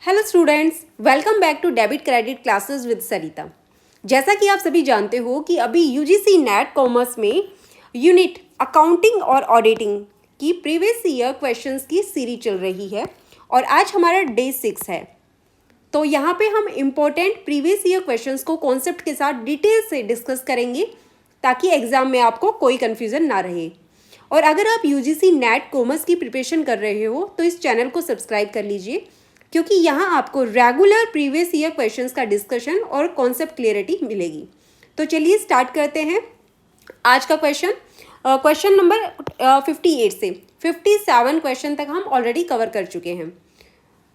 Hello students, welcome back to debit credit classes with Sarita. जैसा कि आप सभी जानते हो कि अभी यूजीसी नेट कॉमर्स में यूनिट अकाउंटिंग और ऑडिटिंग की प्रीवियस ईयर क्वेश्चंस की सीरीज चल रही है और आज हमारा डे 6 है। तो यहाँ पे हम इम्पोर्टेंट प्रीवियस ईयर क्वेश्चंस को कॉन्सेप्ट के साथ डिटेल से डिस्कस करेंगे ताकि एग्जाम में आपको कोई कन्फ्यूज़न ना रहे। और अगर आप यूजीसी नेट कॉमर्स की प्रिपरेशन कर रहे हो तो इस चैनल को सब्सक्राइब कर लीजिए, क्योंकि यहाँ आपको रेगुलर प्रीवियस ईयर क्वेश्चंस का डिस्कशन और कॉन्सेप्ट क्लियरिटी मिलेगी। तो चलिए स्टार्ट करते हैं आज का क्वेश्चन नंबर 58 से 57 क्वेश्चन तक हम ऑलरेडी कवर कर चुके हैं।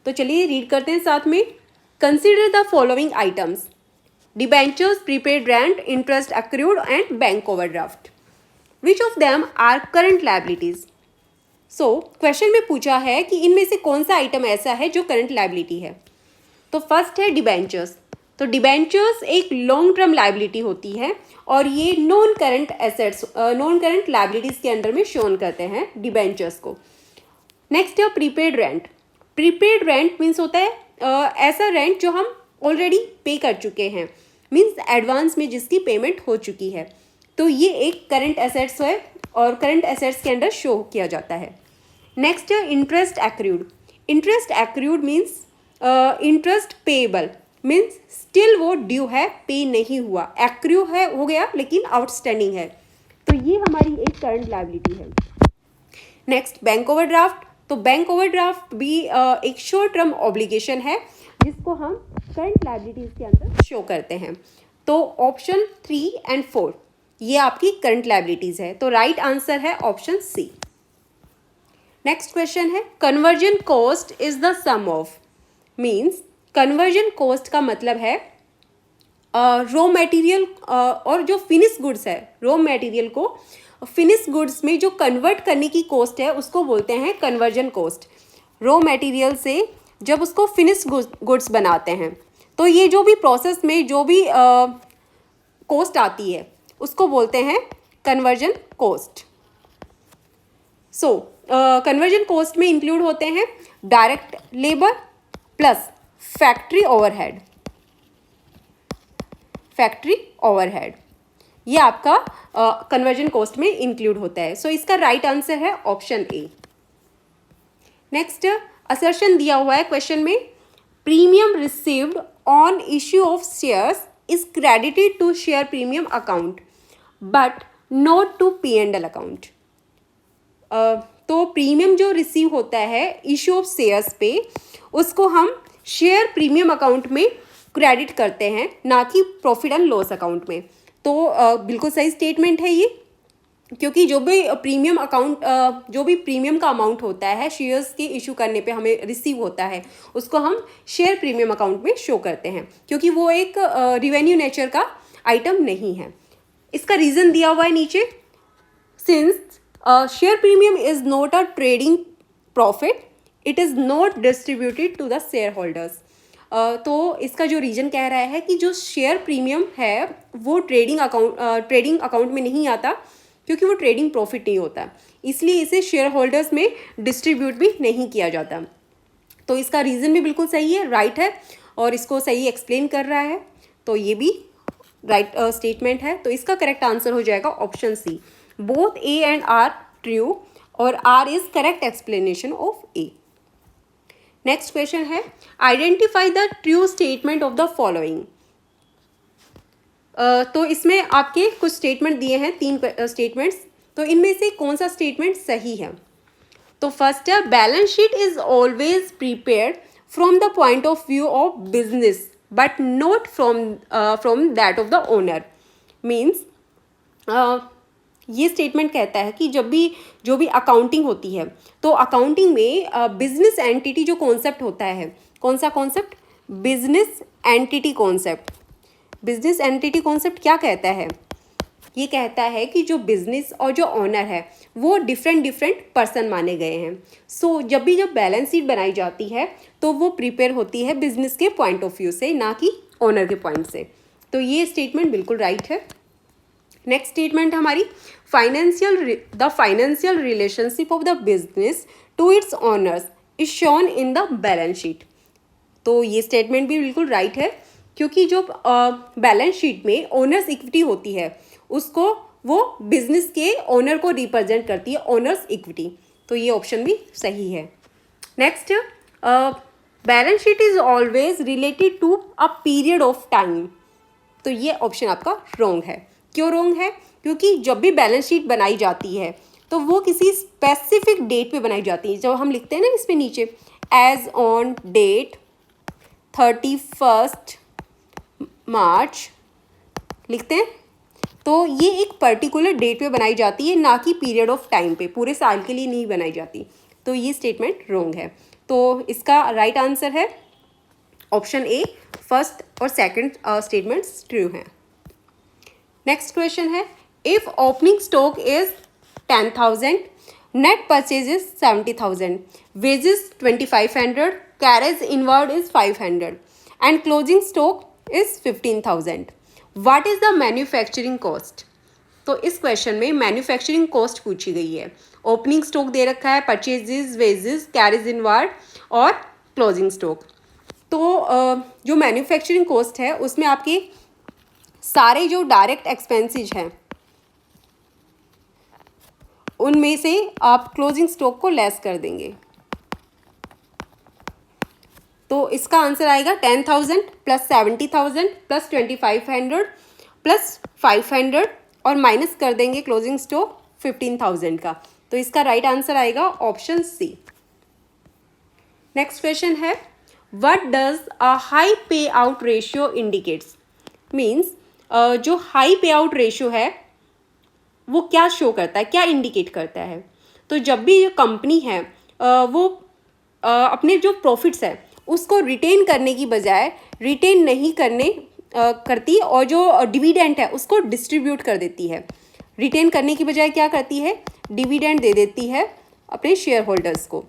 तो चलिए रीड करते हैं साथ में। Consider the following items: debentures, prepaid rent, interest accrued and bank overdraft. Which of them are current liabilities? So question में पूछा है कि इनमें से कौन सा आइटम ऐसा है जो करंट लायबिलिटी है। तो फर्स्ट है डिबेंचर्स। तो डिबेंचर्स एक लॉन्ग टर्म लायबिलिटी होती है और ये non current assets, non current liabilities के अंडर में शोन करते हैं डिबेंचर्स को। नेक्स्ट है prepaid rent. Prepaid rent means होता है ऐसा रेंट जो हम ऑलरेडी पे कर चुके हैं, मीन्स एडवांस में जिसकी पेमेंट हो चुकी है। तो ये एक करंट एसेट्स है और करंट एसेट्स के अंडर शो किया जाता है। नेक्स्ट है interest accrued. Interest accrued means interest payable, means still वो ड्यू है, पे नहीं हुआ, एक्रू है हो गया लेकिन आउटस्टैंडिंग है, तो ये हमारी एक करंट लायबिलिटी है। Next bank overdraft. तो बैंक ओवरड्राफ्ट भी एक शॉर्ट टर्म ऑब्लिगेशन है जिसको हम करंट लायबिलिटीज के अंदर शो करते हैं। तो ऑप्शन 3 एंड 4 ये आपकी करंट लायबिलिटीज है, तो राइट आंसर है ऑप्शन सी। नेक्स्ट क्वेश्चन है conversion cost is the sum of, means conversion cost का मतलब है रॉ मटेरियल और जो फिनिश गुड्स है, रॉ मटेरियल को फिनिश गुड्स में जो कन्वर्ट करने की कॉस्ट है उसको बोलते हैं कन्वर्जन कॉस्ट। रॉ मटेरियल से जब उसको फिनिश गुड्स बनाते हैं तो ये जो भी प्रोसेस में जो भी कॉस्ट आती है उसको बोलते हैं कन्वर्जन कॉस्ट। सो कन्वर्जन कॉस्ट में इंक्लूड होते हैं direct labour plus factory overhead. Factory overhead ये आपका कन्वर्जन कॉस्ट में इंक्लूड होता है। सो इसका राइट आंसर है ऑप्शन ए। नेक्स्ट असर्शन दिया हुआ है क्वेश्चन में, premium received on issue of shares is credited to share premium account but not to P&L account. तो प्रीमियम जो रिसीव होता है इशू ऑफ शेयर्स पे उसको हम शेयर प्रीमियम अकाउंट में क्रेडिट करते हैं, ना कि प्रॉफिट एंड लॉस अकाउंट में। तो बिल्कुल सही स्टेटमेंट है ये, क्योंकि जो भी प्रीमियम अकाउंट जो भी प्रीमियम का अमाउंट होता है शेयर्स के इशू करने पे हमें रिसीव होता है उसको हम शेयर प्रीमियम अकाउंट में शो करते हैं, क्योंकि वो एक रिवेन्यू नेचर का आइटम नहीं है। इसका रीज़न दिया हुआ है नीचे, since share premium is not a trading profit it is not distributed to the share holders. तो इसका जो रीज़न कह रहा है कि जो शेयर प्रीमियम है वो ट्रेडिंग अकाउंट में नहीं आता, क्योंकि वो ट्रेडिंग प्रॉफिट नहीं होता, इसलिए इसे शेयर होल्डर्स में डिस्ट्रीब्यूट भी नहीं किया जाता। तो इसका रीज़न भी बिल्कुल सही है, राइट है, और इसको सही एक्सप्लेन कर रहा है, तो ये भी राइट स्टेटमेंट है। तो इसका करेक्ट आंसर हो जाएगा option C. Both A and R true और R is correct explanation of A. Next question है identify the true statement of the following. तो इसमें आपके कुछ स्टेटमेंट दिए हैं, 3 स्टेटमेंट्स, तो इनमें से कौन सा स्टेटमेंट सही है? तो फर्स्ट है balance sheet is always prepared from the point of view of business but not from that of the owner. Means ये स्टेटमेंट कहता है कि जब भी जो भी अकाउंटिंग होती है तो अकाउंटिंग में बिजनेस एंटिटी जो कॉन्सेप्ट होता है, कौन सा concept? Business entity concept. Business entity concept क्या कहता है? ये कहता है कि जो बिजनेस और जो ओनर है वो डिफरेंट पर्सन माने गए हैं। सो जब बैलेंस शीट बनाई जाती है तो वो प्रिपेयर होती है बिजनेस के पॉइंट ऑफ व्यू से, ना कि ओनर के पॉइंट से। तो ये स्टेटमेंट बिल्कुल राइट है। नेक्स्ट स्टेटमेंट हमारी the financial relationship of the business to its owners is shown in the balance sheet. तो ये स्टेटमेंट भी बिल्कुल राइट है, क्योंकि जो बैलेंस शीट में ओनर्स इक्विटी होती है उसको वो बिजनेस के ओनर को रिप्रेजेंट करती है, ओनर्स इक्विटी। तो ये ऑप्शन भी सही है। Next, balance sheet is always related to a period of time. तो ये ऑप्शन आपका रॉन्ग है। क्यों रॉन्ग है? क्योंकि जब भी बैलेंस शीट बनाई जाती है तो वो किसी स्पेसिफिक डेट पे बनाई जाती है। जब हम लिखते हैं ना इस पे नीचे एज ऑन डेट 31 मार्च लिखते हैं, तो ये एक पर्टिकुलर डेट पे बनाई जाती है, ना कि पीरियड ऑफ टाइम पे, पूरे साल के लिए नहीं बनाई जाती। तो ये स्टेटमेंट रॉन्ग है। तो इसका राइट आंसर है ऑप्शन ए, फर्स्ट और सेकंड स्टेटमेंट्स ट्रू हैं। नेक्स्ट क्वेश्चन है, if opening stock is 10,000, net purchase is 70,000, wages 2,500, carriage inward is 500 and closing stock is 15,000, what is the manufacturing cost. तो इस question में मैन्युफैक्चरिंग कॉस्ट पूछी गई है। ओपनिंग स्टॉक दे रखा है, परचेजेस, वेजेस, कैरेज इनवर्ड और क्लोजिंग स्टॉक। तो जो मैन्युफैक्चरिंग कॉस्ट है उसमें आपके सारे जो डायरेक्ट एक्सपेंसेस हैं उनमें से आप क्लोजिंग स्टॉक को लेस कर देंगे। तो इसका आंसर आएगा 10,000 प्लस 70,000 प्लस 2,500 प्लस 500 और माइनस कर देंगे क्लोजिंग स्टॉक 15,000 का। तो इसका राइट आंसर आएगा ऑप्शन सी। नेक्स्ट क्वेश्चन है, व्हाट डज अ हाई पे आउट रेशियो इंडिकेट्स। मीन्स जो हाई पे आउट रेशियो है वो क्या शो करता है, क्या इंडिकेट करता है। तो जब भी ये कंपनी है वो अपने जो प्रॉफिट्स है उसको रिटेन करने की बजाय रिटेन नहीं करती और जो डिविडेंड है उसको डिस्ट्रीब्यूट कर देती है। रिटेन करने की बजाय क्या करती है, डिविडेंड दे देती है अपने शेयर होल्डर्स को।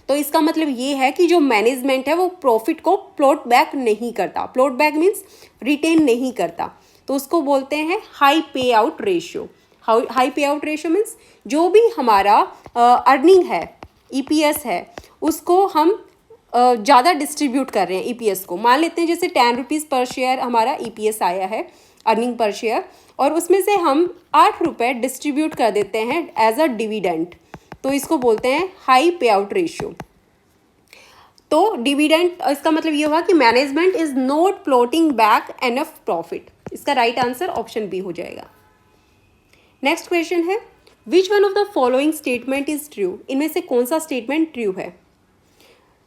तो इसका मतलब ये है कि जो मैनेजमेंट है वो प्रॉफिट को प्लॉट बैक नहीं करता। प्लॉट बैक मीन्स रिटेन नहीं करता, तो उसको बोलते हैं हाई पे आउट रेशियो। हाई पे आउट रेशियो मीन्स जो भी हमारा अर्निंग है, ईपीएस है, उसको हम ज़्यादा डिस्ट्रीब्यूट कर रहे हैं ईपीएस को। मान लेते हैं जैसे 10 रुपीज़ पर शेयर हमारा ईपीएस आया है, अर्निंग पर शेयर, और उसमें से हम 8 रुपये डिस्ट्रीब्यूट कर देते हैं एज अ डिविडेंड। तो इसको बोलते हैं हाई पे आउट रेशियो। तो डिविडेंड, इसका मतलब ये हुआ कि management is not plotting back enough profit. इसका राइट आंसर ऑप्शन बी हो जाएगा। नेक्स्ट क्वेश्चन है, which one of the following statement is true. इनमें से कौन सा स्टेटमेंट ट्रू है।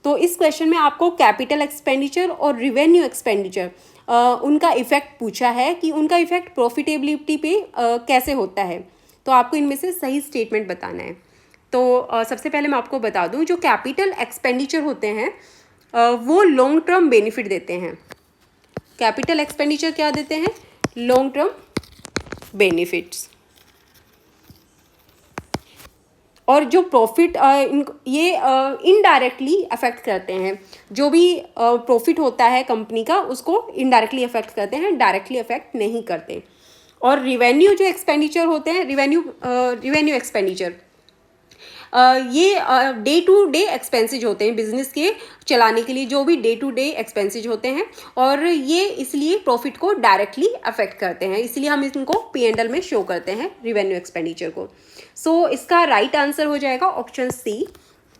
तो इस क्वेश्चन में आपको कैपिटल एक्सपेंडिचर और रिवेन्यू एक्सपेंडिचर उनका इफेक्ट पूछा है कि उनका इफेक्ट प्रॉफिटेबिलिटी पे कैसे होता है। तो आपको इनमें से सही स्टेटमेंट बताना है। तो सबसे पहले मैं आपको बता दूं, जो कैपिटल एक्सपेंडिचर होते हैं वो लॉन्ग टर्म बेनिफिट देते हैं। कैपिटल एक्सपेंडिचर क्या देते हैं, लॉन्ग टर्म बेनिफिट्स। और जो प्रॉफिट ये इनडायरेक्टली अफेक्ट करते हैं। जो भी प्रॉफिट होता है कंपनी का उसको इनडायरेक्टली अफेक्ट करते हैं, डायरेक्टली अफेक्ट नहीं करते। और रिवेन्यू जो एक्सपेंडिचर होते हैं, रिवेन्यू एक्सपेंडिचर ये डे टू डे एक्सपेंसेज होते हैं, बिजनेस के चलाने के लिए जो भी डे टू डे एक्सपेंसेज होते हैं, और ये इसलिए प्रॉफिट को डायरेक्टली अफेक्ट करते हैं, इसलिए हम इनको P&L में शो करते हैं रिवेन्यू एक्सपेंडिचर को। सो इसका राइट आंसर हो जाएगा option C,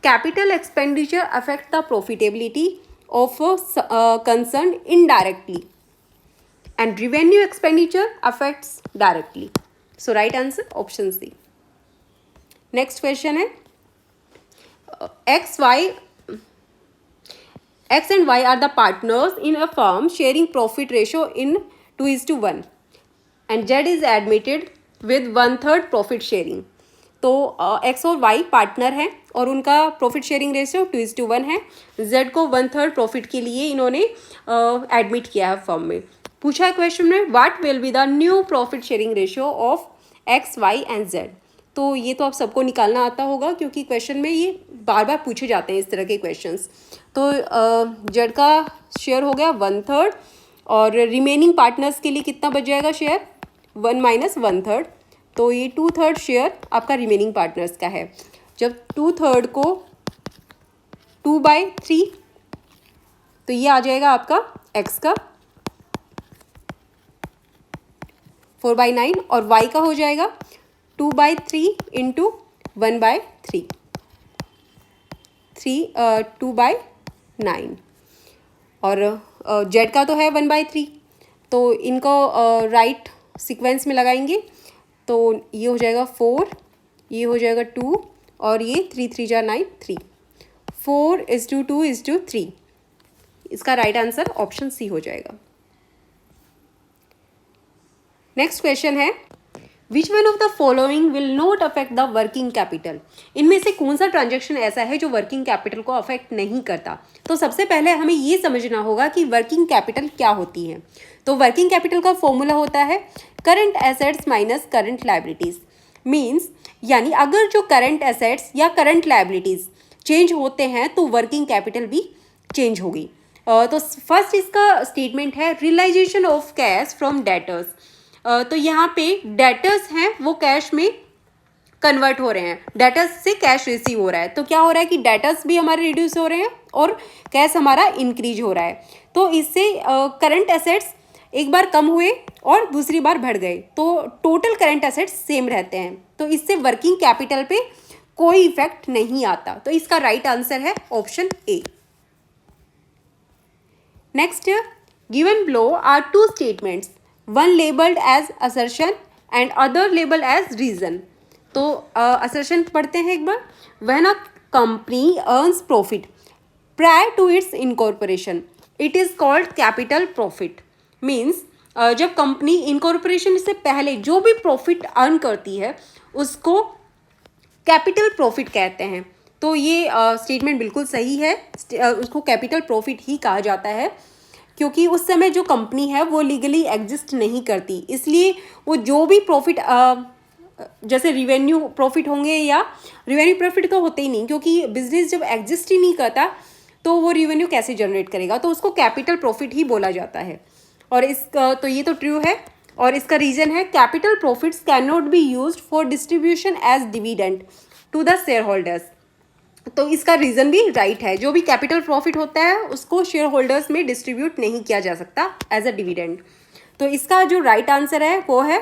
capital expenditure affect the profitability of concern indirectly and revenue expenditure affects directly. So right answer option C. Next question है, X and Y are the partners in a firm sharing profit ratio in 2:1 and Z is admitted with 1/3 profit sharing. तो X और Y partner हैं और उनका profit sharing ratio 2:1 है। Z को 1/3 profit के लिए इन्होंने एडमिट किया है फर्म में। पूछा है क्वेश्चन में, what will be the new profit sharing ratio of X, Y and Z। तो ये तो आप सबको निकालना आता होगा क्योंकि क्वेश्चन में ये बार बार पूछे जाते हैं इस तरह के क्वेश्चंस। तो Z का शेयर हो गया 1/3 और रिमेनिंग पार्टनर्स के लिए कितना बच जाएगा शेयर, 1 - 1/3। तो ये 2/3 शेयर आपका रिमेनिंग पार्टनर्स का है। जब 2/3 को 2/3, तो तो ये आ जाएगा आपका x का 4/9 और y का हो जाएगा 2/3 इंटू 1/3 2/9 और z का तो है 1/3, तो इनको राइट सीक्वेंस में लगाएंगे तो ये हो जाएगा 4, ये हो जाएगा 2 और ये 3 3 जा 9 3, 4:2:3। इसका राइट आंसर ऑप्शन सी हो जाएगा। नेक्स्ट क्वेश्चन है which one of the following will not affect the working capital. इनमें से कौन सा ट्रांजेक्शन ऐसा है जो वर्किंग कैपिटल को अफेक्ट नहीं करता। तो सबसे पहले हमें ये समझना होगा कि वर्किंग कैपिटल क्या होती है। तो वर्किंग कैपिटल का फॉर्मूला होता है current assets minus current liabilities. Means यानी अगर जो करंट एसेट्स या करंट लायबिलिटीज चेंज होते हैं तो वर्किंग कैपिटल भी चेंज होगी। तो फर्स्ट इसका स्टेटमेंट है realisation of cash from debtors. तो यहाँ पे डेटर्स हैं वो कैश में कन्वर्ट हो रहे हैं, डेटर्स से कैश रिसीव हो रहा है। तो क्या हो रहा है कि डेटर्स भी हमारे रिड्यूस हो रहे हैं और कैश हमारा इंक्रीज हो रहा है। तो इससे करंट एसेट्स एक बार कम हुए और दूसरी बार बढ़ गए तो टोटल करंट एसेट्स सेम रहते हैं। तो इससे वर्किंग कैपिटल पे कोई इफेक्ट नहीं आता। तो इसका राइट आंसर है option A. Next, given below are two statements, one labelled as assertion and other labelled as reason. तो असर्शन पढ़ते हैं एक बार। When a company earns profit prior to its incorporation it is called capital profit. Means जब company incorporation से पहले जो भी प्रॉफिट अर्न करती है उसको कैपिटल प्रॉफिट कहते हैं। तो ये स्टेटमेंट बिल्कुल सही है, उसको कैपिटल प्रॉफिट ही कहा जाता है क्योंकि उस समय जो कंपनी है वो लीगली एग्जिस्ट नहीं करती, इसलिए वो जो भी प्रॉफिट जैसे रिवेन्यू प्रॉफिट होंगे या रिवेन्यू प्रॉफिट तो होते ही नहीं क्योंकि बिजनेस जब एग्जिस्ट ही नहीं करता तो वो रिवेन्यू कैसे जनरेट करेगा, तो उसको कैपिटल प्रॉफिट ही बोला जाता है। और इसका तो ये तो ट्रू है और इसका रीज़न है capital profits can not be used for distribution as dividend to the share holders. तो इसका रीज़न भी राइट है, जो भी कैपिटल प्रॉफिट होता है उसको शेयर होल्डर्स में डिस्ट्रीब्यूट नहीं किया जा सकता एज अ डिविडेंड। तो इसका जो राइट आंसर है वो है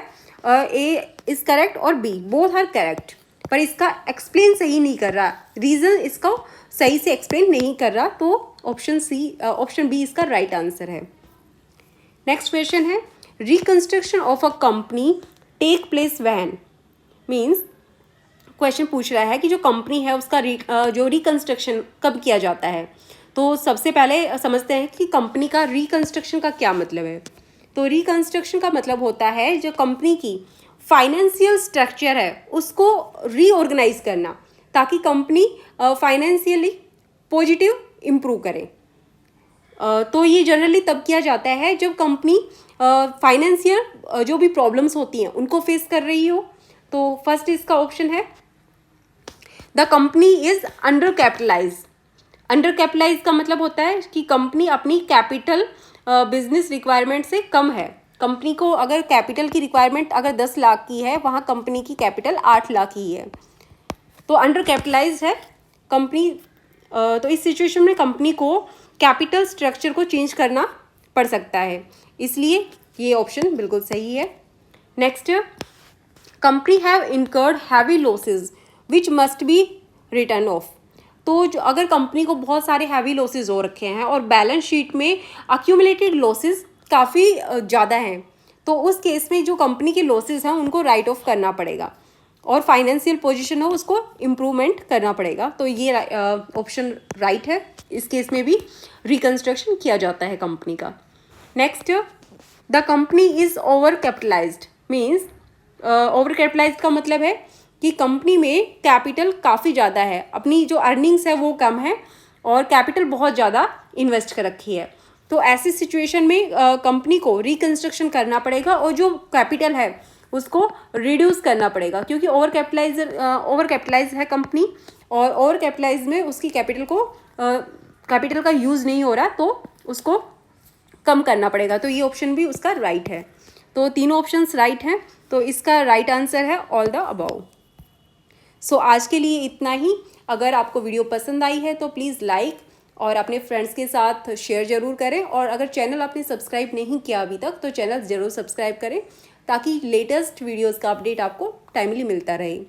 ए इज़ करेक्ट और बी बोथ आर करेक्ट, पर इसका एक्सप्लेन सही नहीं कर रहा, रीज़न इसको सही से एक्सप्लेन नहीं कर रहा। तो ऑप्शन बी इसका राइट आंसर है। नेक्स्ट क्वेश्चन है reconstruction of a company take place when. Means question पूछ रहा है कि जो कंपनी है उसका जो रिकंस्ट्रक्शन कब किया जाता है। तो सबसे पहले समझते हैं कि कंपनी का रिकंस्ट्रक्शन का क्या मतलब है। तो रिकंस्ट्रक्शन का मतलब होता है जो कंपनी की फाइनेंशियल स्ट्रक्चर है उसको रीऑर्गेनाइज करना ताकि कंपनी फाइनेंशियली पॉजिटिव इम्प्रूव करे। तो ये जनरली तब किया जाता है जब कंपनी फाइनेंशियल जो भी प्रॉब्लम्स होती हैं उनको फेस कर रही हो। तो फर्स्ट इसका ऑप्शन है the company is under capitalise. Under capitalise का मतलब होता है कि कंपनी अपनी कैपिटल बिजनेस रिक्वायरमेंट से कम है। कंपनी को अगर कैपिटल की रिक्वायरमेंट अगर 10 लाख की है वहाँ कंपनी की कैपिटल 8 लाख ही है, तो अंडर कैपिटलाइज है कंपनी। तो इस सिचुएशन में कंपनी को कैपिटल स्ट्रक्चर को चेंज करना पड़ सकता है, इसलिए ये ऑप्शन बिल्कुल सही है। Next, company have incurred heavy losses which must be return of. तो जो अगर कंपनी को बहुत सारे हैवी लॉसेज हो रखे हैं और बैलेंस शीट में अक्यूमुलेटेड लॉसेज काफ़ी ज़्यादा हैं तो उस केस में जो कंपनी के लॉसेज हैं उनको राइट ऑफ करना पड़ेगा और फाइनेंशियल पोजीशन हो उसको इम्प्रूवमेंट करना पड़ेगा। तो ये ऑप्शन राइट है, इस केस में भी रिकंस्ट्रक्शन किया जाता है कंपनी का। Next, the company is over capitalised. Means over capitalised का मतलब है कि कंपनी में कैपिटल काफ़ी ज़्यादा है, अपनी जो अर्निंग्स है वो कम है और कैपिटल बहुत ज़्यादा इन्वेस्ट कर रखी है। तो ऐसी सिचुएशन में कंपनी को रिकंस्ट्रक्शन करना पड़ेगा और जो कैपिटल है उसको रिड्यूस करना पड़ेगा क्योंकि ओवर कैपिटलाइज है कंपनी और ओवर कैपिटलाइज में उसकी कैपिटल का यूज़ नहीं हो रहा तो उसको कम करना पड़ेगा। तो ये ऑप्शन भी उसका राइट है। तो तीनों ऑप्शंस राइट हैं, तो इसका राइट आंसर है ऑल द अबव। सो आज के लिए इतना ही। अगर आपको वीडियो पसंद आई है तो प्लीज़ लाइक और अपने फ्रेंड्स के साथ शेयर ज़रूर करें। और अगर चैनल आपने सब्सक्राइब नहीं किया अभी तक तो चैनल ज़रूर सब्सक्राइब करें ताकि लेटेस्ट वीडियोज़ का अपडेट आपको टाइमली मिलता रहे।